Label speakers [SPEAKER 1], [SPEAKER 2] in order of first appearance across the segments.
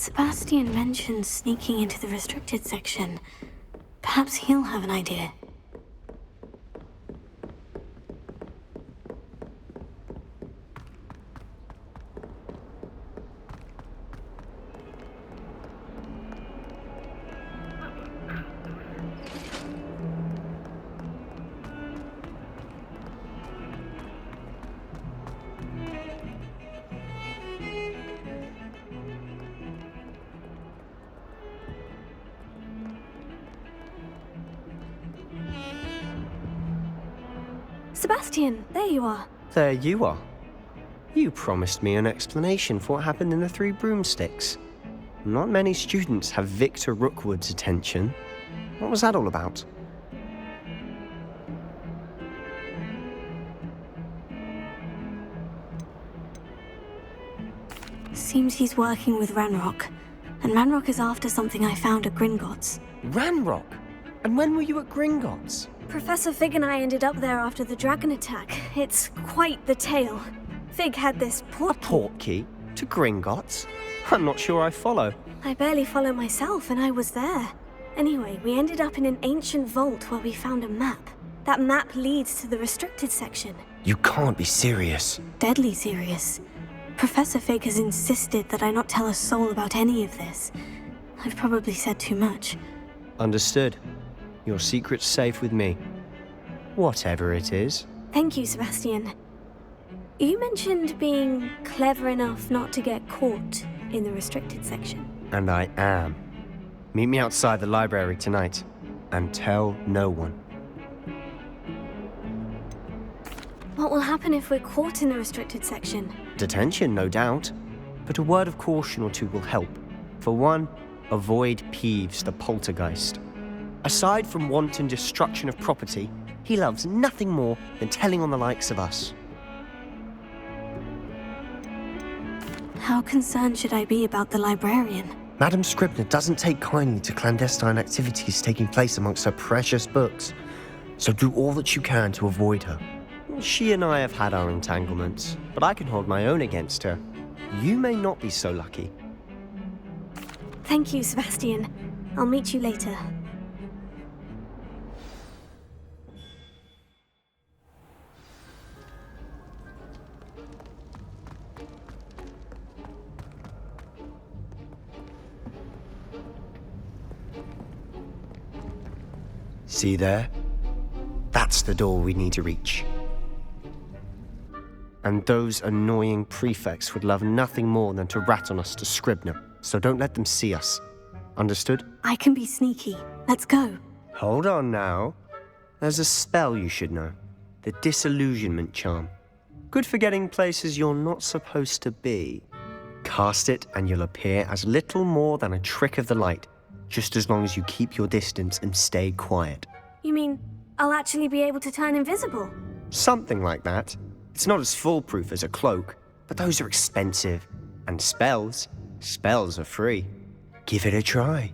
[SPEAKER 1] Sebastian mentioned sneaking into the restricted section. Perhaps he'll have an idea. Sebastian, there you are.
[SPEAKER 2] There you are. You promised me an explanation for what happened in the Three Broomsticks. Not many students have Victor Rookwood's attention. What was that all about?
[SPEAKER 1] Seems he's working with Ranrock. And Ranrock is after something I found at Gringotts.
[SPEAKER 2] Ranrock? And when were you at Gringotts?
[SPEAKER 1] Professor Fig and I ended up there after the dragon attack. It's quite the tale. Fig had this
[SPEAKER 2] portkey to Gringotts? I'm not sure I follow.
[SPEAKER 1] I barely follow myself, and I was there. Anyway, we ended up in an ancient vault where we found a map. That map leads to the restricted section.
[SPEAKER 2] You can't be serious.
[SPEAKER 1] Deadly serious. Professor Fig has insisted that I not tell a soul about any of this. I've probably said too much.
[SPEAKER 2] Understood. Your secret's safe with me. Whatever it is.
[SPEAKER 1] Thank you, Sebastian. You mentioned being clever enough not to get caught in the restricted section.
[SPEAKER 2] And I am. Meet me outside the library tonight. And tell no one.
[SPEAKER 1] What will happen if we're caught in the restricted section?
[SPEAKER 2] Detention, no doubt. But a word of caution or two will help. For one, avoid Peeves the poltergeist. Aside from wanton destruction of property, he loves nothing more than telling on the likes of us.
[SPEAKER 1] How concerned should I be about the librarian?
[SPEAKER 2] Madame Scribner doesn't take kindly to clandestine activities taking place amongst her precious books, so do all that you can to avoid her. She and I have had our entanglements, but I can hold my own against her. You may not be so lucky.
[SPEAKER 1] Thank you, Sebastian. I'll meet you later.
[SPEAKER 2] See there? That's the door we need to reach. And those annoying prefects would love nothing more than to rat on us to Scribner, so don't let them see us. Understood?
[SPEAKER 1] I can be sneaky. Let's go.
[SPEAKER 2] Hold on now. There's a spell you should know. The Disillusionment Charm. Good for getting places you're not supposed to be. Cast it and you'll appear as little more than a trick of the light, just as long as you keep your distance and stay quiet.
[SPEAKER 1] You mean I'll actually be able to turn invisible?
[SPEAKER 2] Something like that. It's not as foolproof as a cloak, but those are expensive. And spells are free. Give it a try.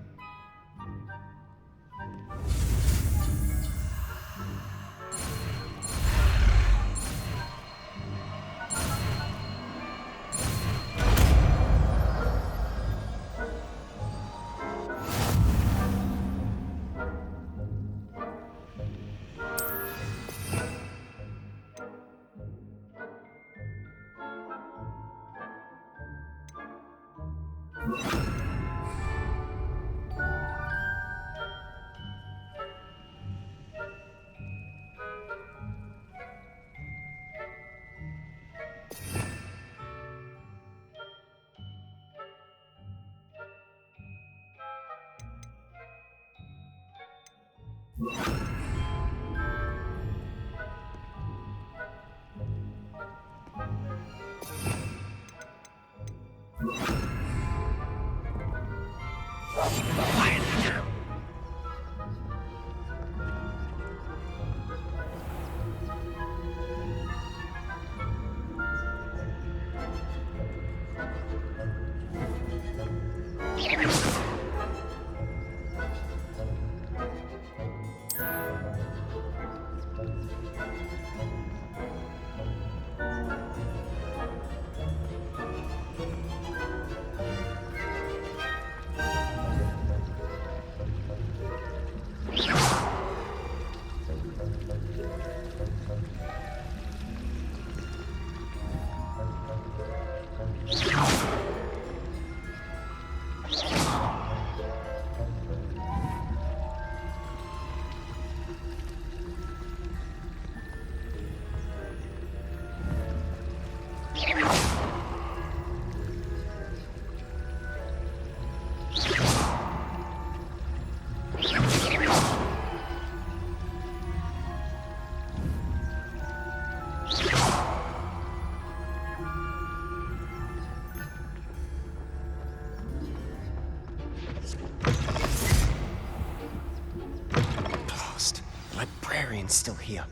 [SPEAKER 2] librarian's still here.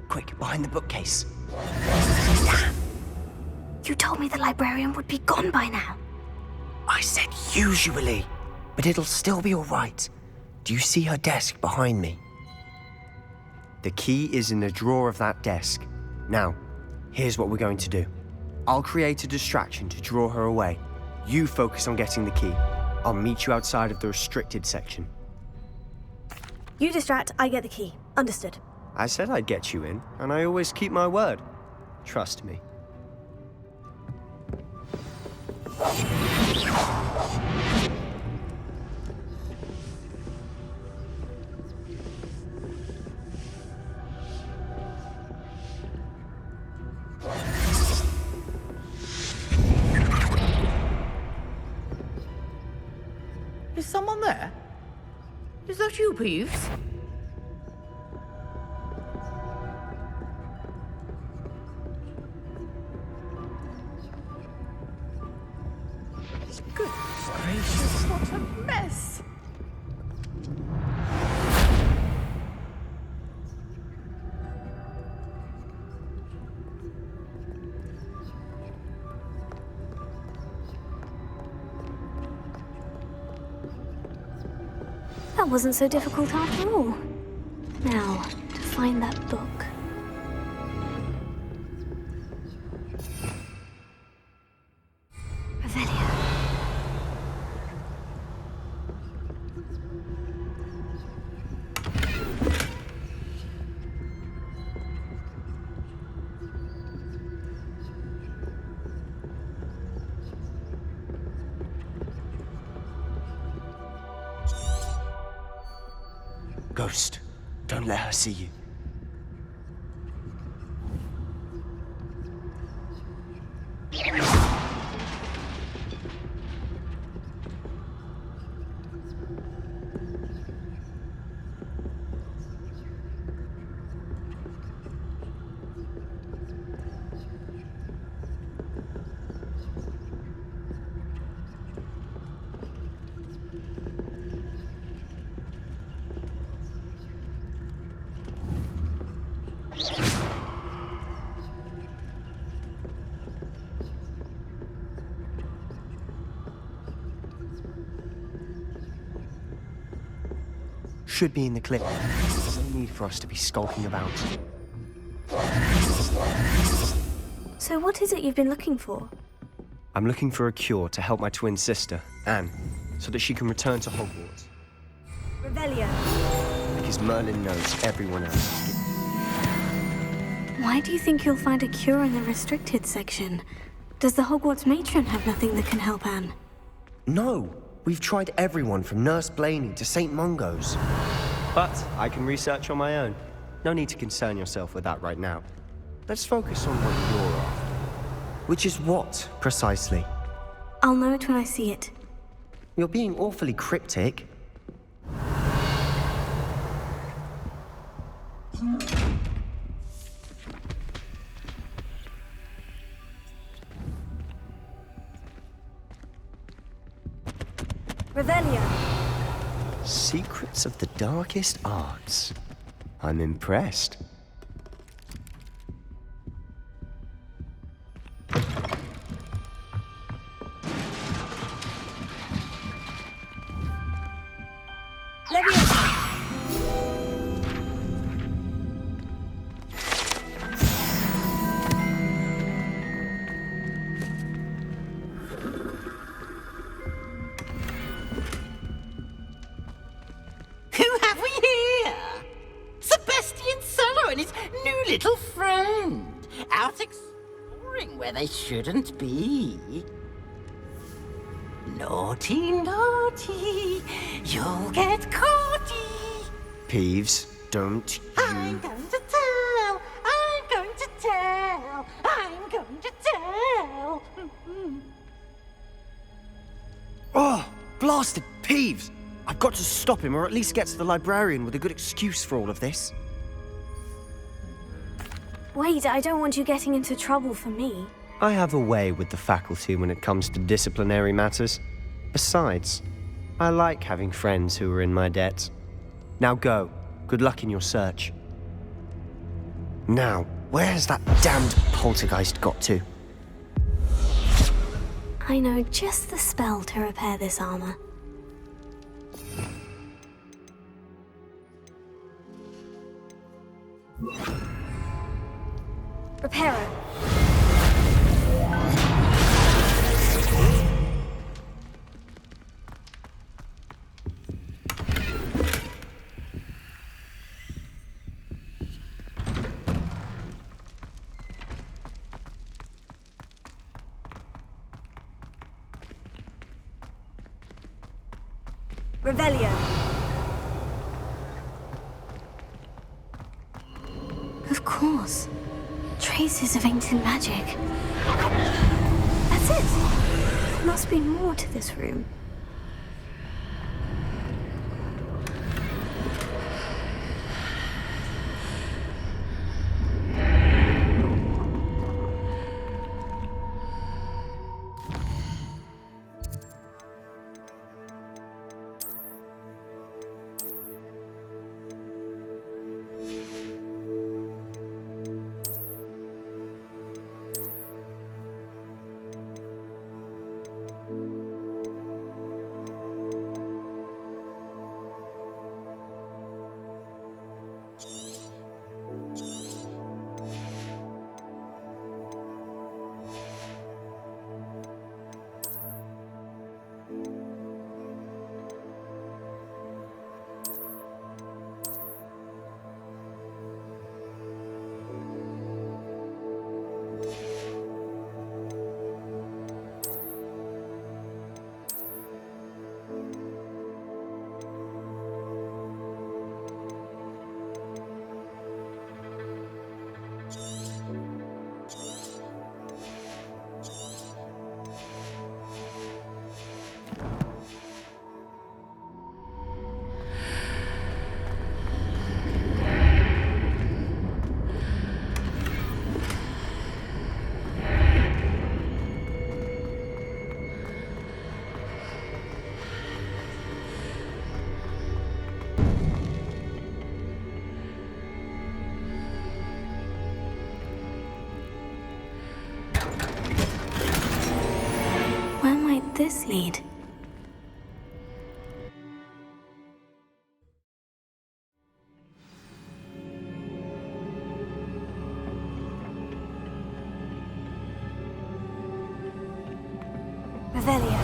[SPEAKER 2] Quick, behind the bookcase.
[SPEAKER 1] You told me the librarian would be gone by now.
[SPEAKER 2] I said usually, but it'll still be all right. Do you see her desk behind me? The key is in the drawer of that desk. Now, here's what we're going to do. I'll create a distraction to draw her away. You focus on getting the key. I'll meet you outside of the restricted section.
[SPEAKER 1] You distract, I get the key. Understood.
[SPEAKER 2] I said I'd get you in, and I always keep my word. Trust me.
[SPEAKER 3] Is someone there? Is that you, Peeves? Good gracious, what a mess!
[SPEAKER 1] That wasn't so difficult after all. Now, to find that book. Revelio.
[SPEAKER 2] Ghost, don't let her see you. Should be in the clip. There's no need for us to be skulking about.
[SPEAKER 1] So what is it you've been looking for?
[SPEAKER 2] I'm looking for a cure to help my twin sister, Anne, so that she can return to Hogwarts.
[SPEAKER 1] Revelio.
[SPEAKER 2] Because Merlin knows everyone else is gifted.
[SPEAKER 1] Why do you think you'll find a cure in the restricted section? Does the Hogwarts matron have nothing that can help Anne?
[SPEAKER 2] No! We've tried everyone from Nurse Blaney to St. Mungo's. But I can research on my own. No need to concern yourself with that right now. Let's focus on what you're after. Which is what, precisely?
[SPEAKER 1] I'll know it when I see it.
[SPEAKER 2] You're being awfully cryptic.
[SPEAKER 1] Revelio.
[SPEAKER 2] Secrets of the darkest arts. I'm impressed.
[SPEAKER 4] Little friend, out exploring where they shouldn't be. Naughty, naughty, you'll get caughty.
[SPEAKER 2] Peeves, don't you...
[SPEAKER 4] I'm going to tell, I'm going to tell, I'm going to tell.
[SPEAKER 2] Oh, blasted Peeves! I've got to stop him, or at least get to the librarian with a good excuse for all of this.
[SPEAKER 1] Wait, I don't want you getting into trouble for me.
[SPEAKER 2] I have a way with the faculty when it comes to disciplinary matters. Besides, I like having friends who are in my debt. Now go. Good luck in your search. Now, where's that damned poltergeist got to?
[SPEAKER 1] I know just the spell to repair this armor. Reparo. Revelio. Of course. Traces of ancient magic. That's it. There must be more to this room. Where might this lead? Revelio.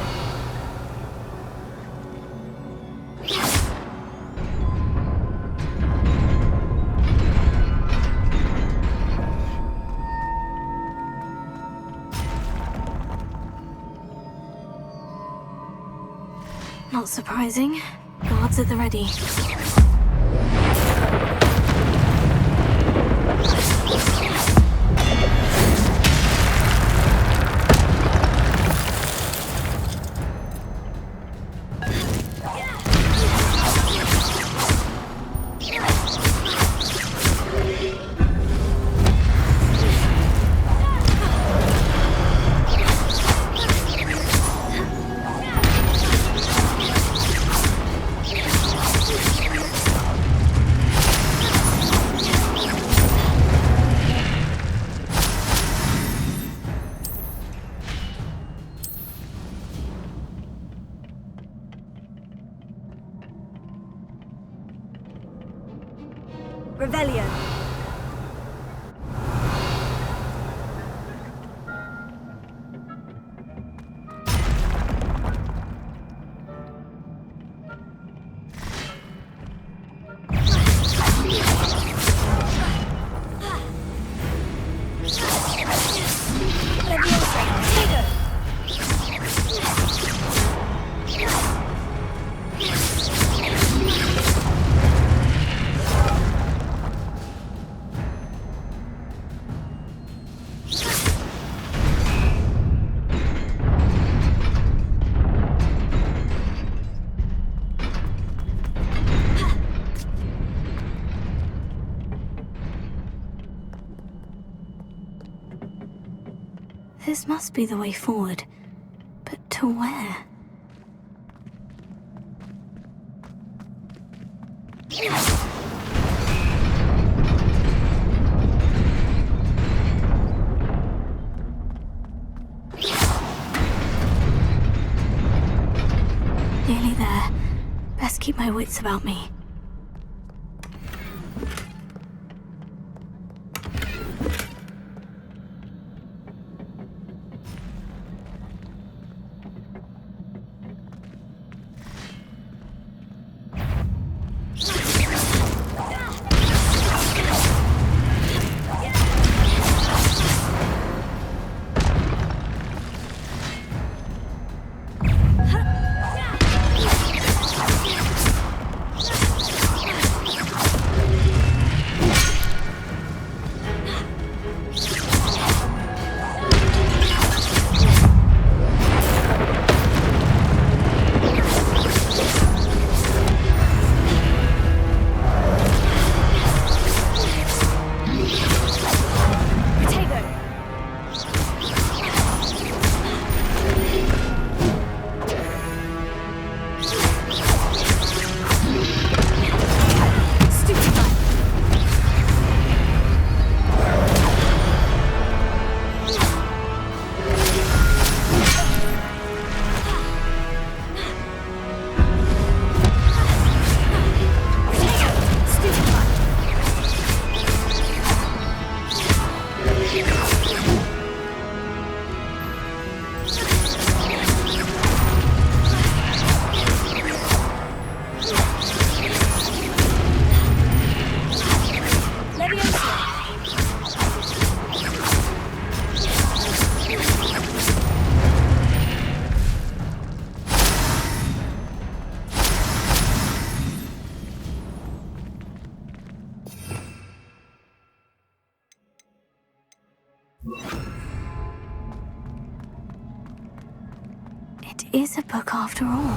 [SPEAKER 1] Not surprising. Guards at the ready. Revelio. This must be the way forward. But to where? my wits about me. It is a book after all.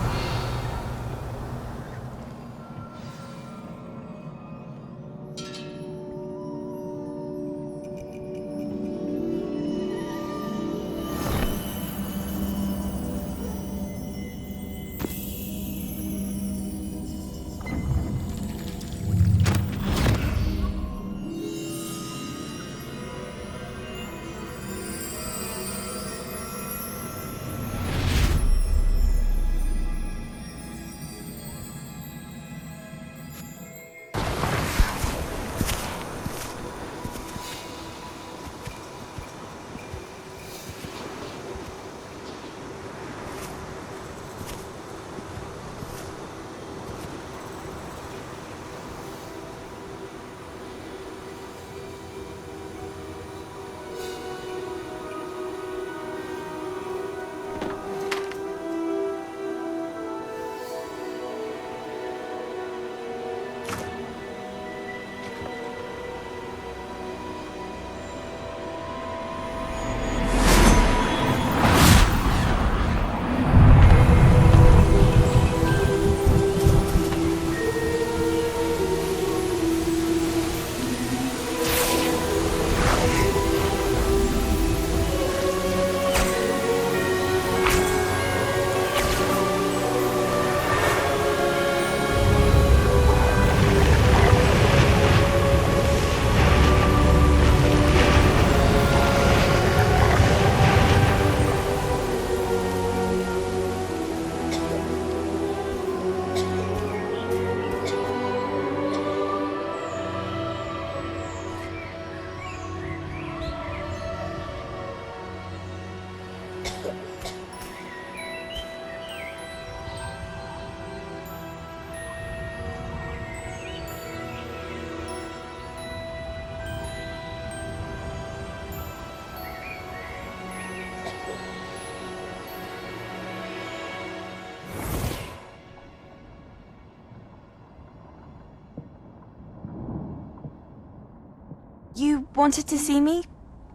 [SPEAKER 5] You wanted to see me?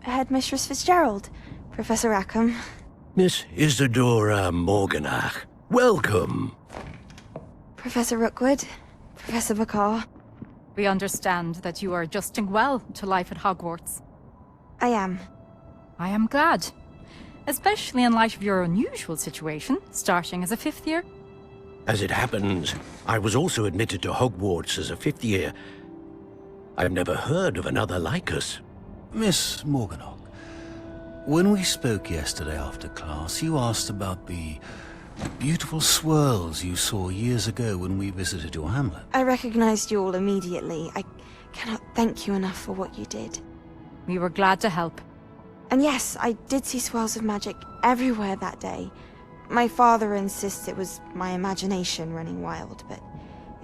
[SPEAKER 5] Headmistress Fitzgerald, Professor Rackham.
[SPEAKER 6] Miss Isadora Morganach, welcome.
[SPEAKER 5] Professor Rookwood, Professor Macaw.
[SPEAKER 7] We understand that you are adjusting well to life at Hogwarts.
[SPEAKER 5] I am.
[SPEAKER 7] I am glad. Especially in light of your unusual situation, starting as a fifth year.
[SPEAKER 6] As it happens, I was also admitted to Hogwarts as a fifth year. I've never heard of another like us.
[SPEAKER 8] Miss Morganach, when we spoke yesterday after class, you asked about the Beautiful swirls you saw years ago when we visited your hamlet.
[SPEAKER 5] I recognized you all immediately. I cannot thank you enough for what you did.
[SPEAKER 7] We were glad to help.
[SPEAKER 5] And yes, I did see swirls of magic everywhere that day. My father insists it was my imagination running wild, but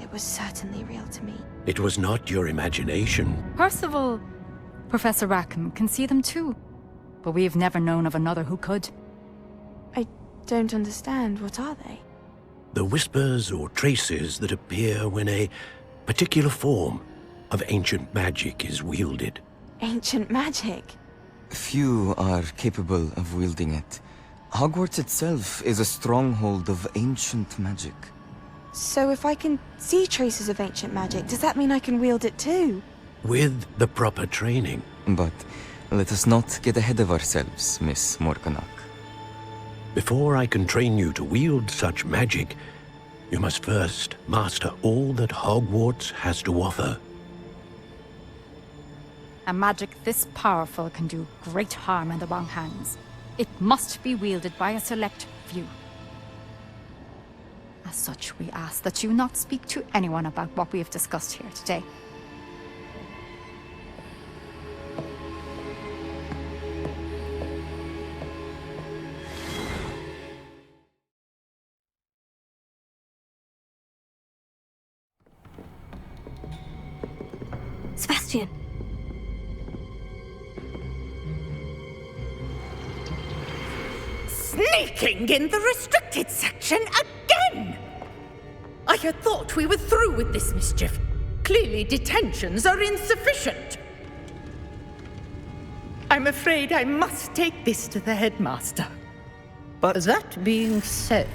[SPEAKER 5] it was certainly real to me.
[SPEAKER 6] It was not your imagination.
[SPEAKER 7] Percival, Professor Rackham can see them too. But we have never known of another who could.
[SPEAKER 5] I don't understand. What are they?
[SPEAKER 6] The whispers or traces that appear when a particular form of ancient magic is wielded.
[SPEAKER 5] Ancient magic?
[SPEAKER 9] Few are capable of wielding it. Hogwarts itself is a stronghold of ancient magic.
[SPEAKER 5] So if I can see traces of ancient magic, does that mean I can wield it too?
[SPEAKER 6] With the proper training.
[SPEAKER 9] But let us not get ahead of ourselves, Miss Morganach.
[SPEAKER 6] Before I can train you to wield such magic, you must first master all that Hogwarts has to offer.
[SPEAKER 7] A magic this powerful can do great harm in the wrong hands. It must be wielded by a select few. As such, we ask that you not speak to anyone about what we have discussed here today.
[SPEAKER 1] Sebastian.
[SPEAKER 3] Sneaking in the restricted section again! I had thought we were through with this mischief. Clearly detentions are insufficient. I'm afraid I must take this to the headmaster.
[SPEAKER 2] But
[SPEAKER 3] That being said,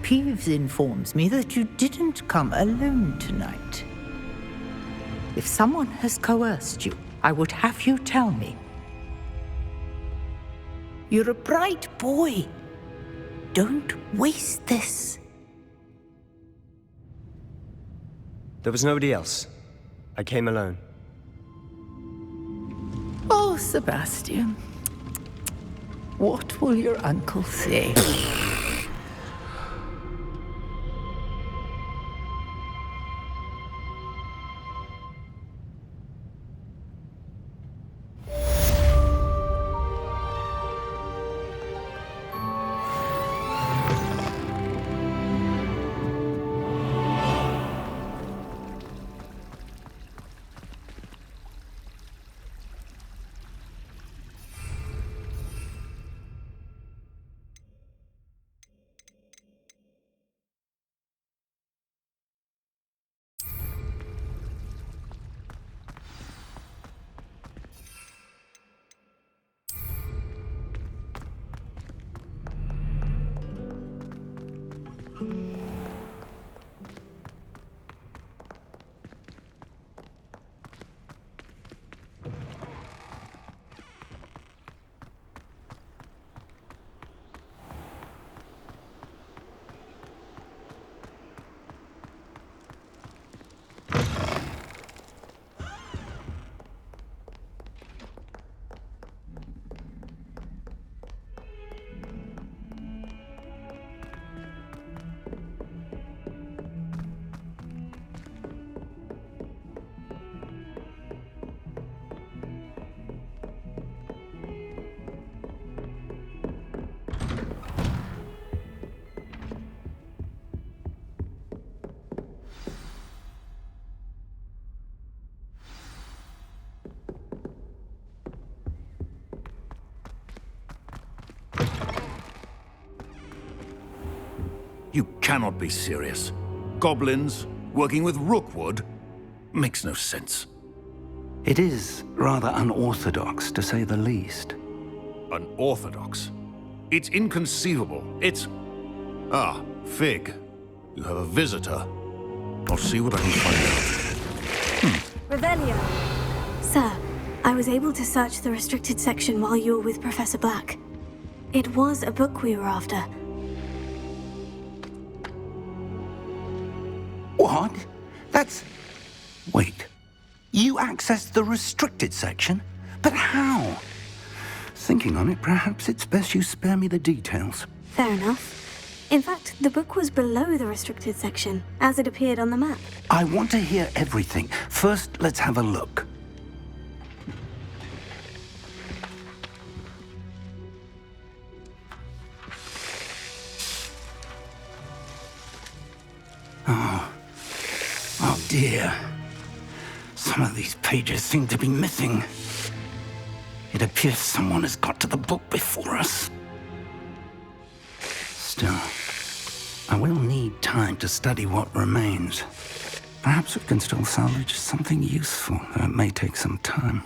[SPEAKER 3] Peeves informs me that you didn't come alone tonight. If someone has coerced you, I would have you tell me. You're a bright boy. Don't waste this.
[SPEAKER 2] there was nobody else. I came alone.
[SPEAKER 3] Oh, Sebastian. What will your uncle say?
[SPEAKER 8] You cannot be serious. Goblins working with Rookwood? Makes no sense.
[SPEAKER 10] It is rather unorthodox, to say the least.
[SPEAKER 8] Unorthodox? It's inconceivable. It's... Ah, Fig. You have a visitor. I'll see what I can find out.
[SPEAKER 1] Revelio. Sir, I was able to search the restricted section while you were with Professor Black. It was a book we were after.
[SPEAKER 10] What? That's... Wait. You accessed the restricted section? But how? Thinking on it, perhaps it's best you spare me the details.
[SPEAKER 1] Fair enough. In fact, the book was below the restricted section, as it appeared on the map.
[SPEAKER 10] I want to hear everything. First, let's have a look. Oh dear. Some of these pages seem to be missing. It appears someone has got to the book before us. Still, I will need time to study what remains. Perhaps we can still salvage something useful, though it may take some time.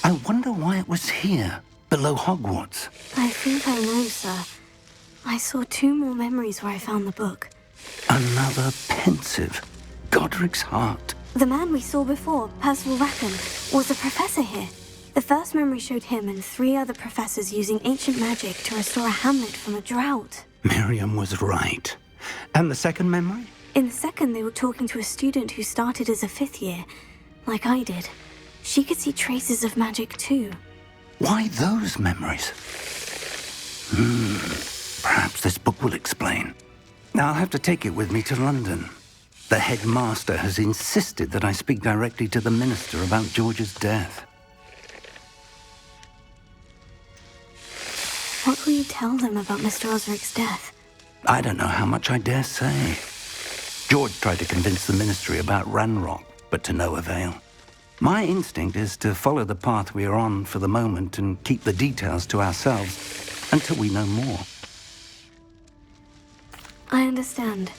[SPEAKER 10] I wonder why it was here, below Hogwarts.
[SPEAKER 1] I think I know, sir. I saw 2 more memories where I found the book.
[SPEAKER 10] Another pensive. Godric's heart.
[SPEAKER 1] The man we saw before, Percival Rackham, was a professor here. The first memory showed him and 3 other professors using ancient magic to restore a hamlet from a drought.
[SPEAKER 10] Miriam was right. And the second memory?
[SPEAKER 1] In the second, they were talking to a student who started as a 5th year, like I did. She could see traces of magic too.
[SPEAKER 10] Why those memories? Perhaps this book will explain. I'll have to take it with me to London. The headmaster has insisted that I speak directly to the minister about George's death.
[SPEAKER 1] What will you tell them about Mr. Osric's death?
[SPEAKER 10] I don't know how much I dare say. George tried to convince the ministry about Ranrock, but to no avail. My instinct is to follow the path we are on for the moment and keep the details to ourselves until we know more.
[SPEAKER 1] I understand.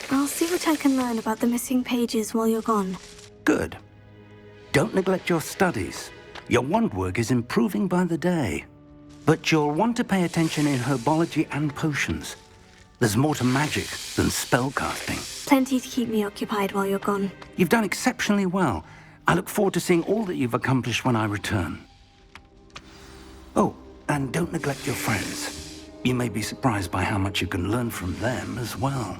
[SPEAKER 1] I'll see what I can learn about the missing pages while you're gone.
[SPEAKER 10] Good. Don't neglect your studies. Your wand work is improving by the day. But you'll want to pay attention in herbology and potions. There's more to magic than spellcasting.
[SPEAKER 1] Plenty to keep me occupied while you're gone.
[SPEAKER 10] You've done exceptionally well. I look forward to seeing all that you've accomplished when I return. Oh, and don't neglect your friends. You may be surprised by how much you can learn from them as well.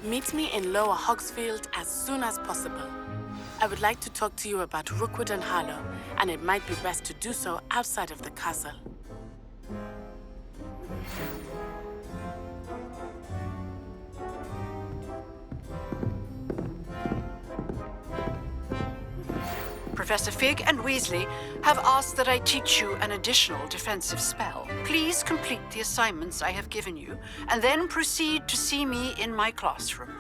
[SPEAKER 11] Meet me in Lower Hogsfield as soon as possible. I would like to talk to you about Rookwood and Harlow, and it might be best to do so outside of the castle.
[SPEAKER 12] Professor Fig and Weasley have asked that I teach you an additional defensive spell. Please complete the assignments I have given you, and then proceed to see me in my classroom.